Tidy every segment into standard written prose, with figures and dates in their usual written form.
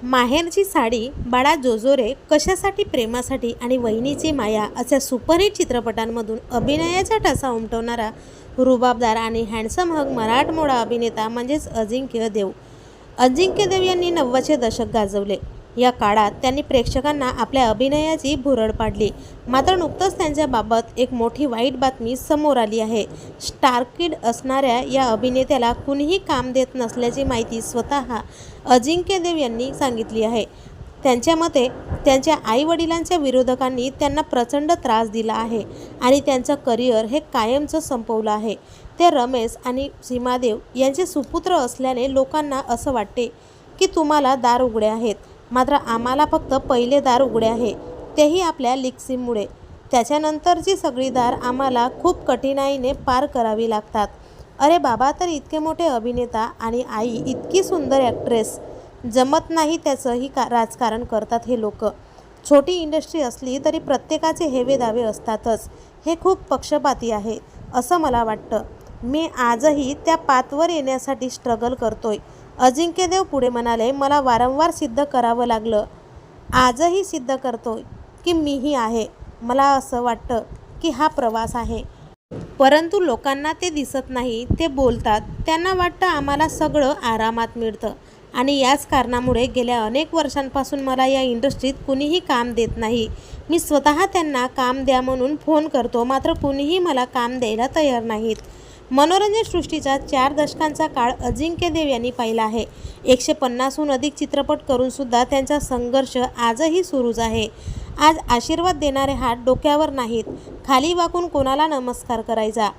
माहेरची साडी, बाळा जोजोरे, कशासाठी प्रेमासाठी आणि वहिनीची माया अशा सुपरहिट चित्रपटांमधून अभिनयाचा ठसा उमटवणारा रुबाबदार आणि हँडसम हग मराठमोळा अभिनेता म्हणजेच अजिंक्य देव. अजिंक्य देव यांनी 90चे दशक गाजवले. या काळात त्यांनी प्रेक्षकांना आपल्या अभिनयाची भुरळ पाडली. मात्र नुकतंच त्यांच्याबाबत एक मोठी वाईट बातमी समोर आली आहे. स्टारकिड असणाऱ्या या अभिनेत्याला कुणीही काम देत नसल्याची माहिती स्वतः अजिंक्य देव यांनी सांगितली आहे. त्यांच्या मते त्यांच्या आईवडिलांच्या विरोधकांनी त्यांना प्रचंड त्रास दिला आहे आणि त्यांचं करिअर हे कायमचं संपवलं आहे. ते रमेश आणि सीमादेव यांचे सुपुत्र असल्याने लोकांना असं वाटते की तुम्हाला दार उघडे आहेत, मात्र आम्हाला फक्त पहिले दार उघडे आहे, तेही आपल्या लिक्सिमुळे. त्याच्यानंतरची सगळी दार आम्हाला खूप कठीणाईने पार करावी लागतात. अरे बाबा, तर इतके मोठे अभिनेता आणि आई इतकी सुंदर ॲक्ट्रेस, जमत नाही त्याचंही राजकारण करतात हे लोक. छोटी इंडस्ट्री असली तरी प्रत्येकाचे हेवे दावे असतातच. हे खूप पक्षपाती आहे असं मला वाटतं. मी आजही त्या पातवर येण्यासाठी स्ट्रगल करतोय. अजिंक्य देव पुढे म्हणाले, मला वारंवार सिद्ध करावं लागलं. आजही सिद्ध करतोय की मीही आहे. मला असं वाटतं की हा प्रवास आहे. परंतु लोकांना ते दिसत नाही. ते बोलतात. त्यांना वाटतं आम्हाला सगळं आरामात मिळतं आणि याच कारणामुळे गेल्या अनेक वर्षांपासून मला या इंडस्ट्रीत कुणीही काम देत नाही. मी स्वतः त्यांना काम द्या म्हणून फोन करतो, मात्र कुणीही मला काम द्यायला तयार नाहीत. मनोरंजन सृष्टीचा 4 दशकांचा काळ अजिंक्य देव यांनी पाहिला आहे. 150हून अधिक चित्रपट करूनसुद्धा त्यांचा संघर्ष आजही सुरूच आहे. आज आशीर्वाद देणारे हात डोक्यावर नाहीत. खाली वाकून कोणाला नमस्कार करायचा?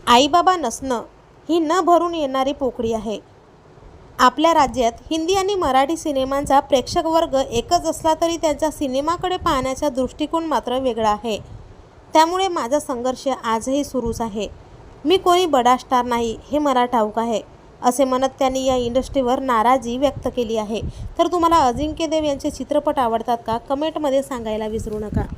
आईबाबा नसणं ही न भरून येणारी पोकळी आहे. आपल्या राज्यात हिंदी आणि मराठी सिनेमांचा प्रेक्षक वर्ग एकच असला तरी त्यांचा सिनेमाकडे पाहण्याचा दृष्टिकोन मात्र वेगळा आहे. त्यामुळे माझा संघर्ष आजही सुरूच आहे. मी कोणी बडा स्टार नाही हे मला ठाऊक आहे, असे म्हणत त्यांनी या इंडस्ट्रीवर नाराजी व्यक्त केली आहे. तर तुम्हाला अजिंक्य देव यांचे चित्रपट आवडतात का? कमेंटमध्ये सांगायला विसरू नका.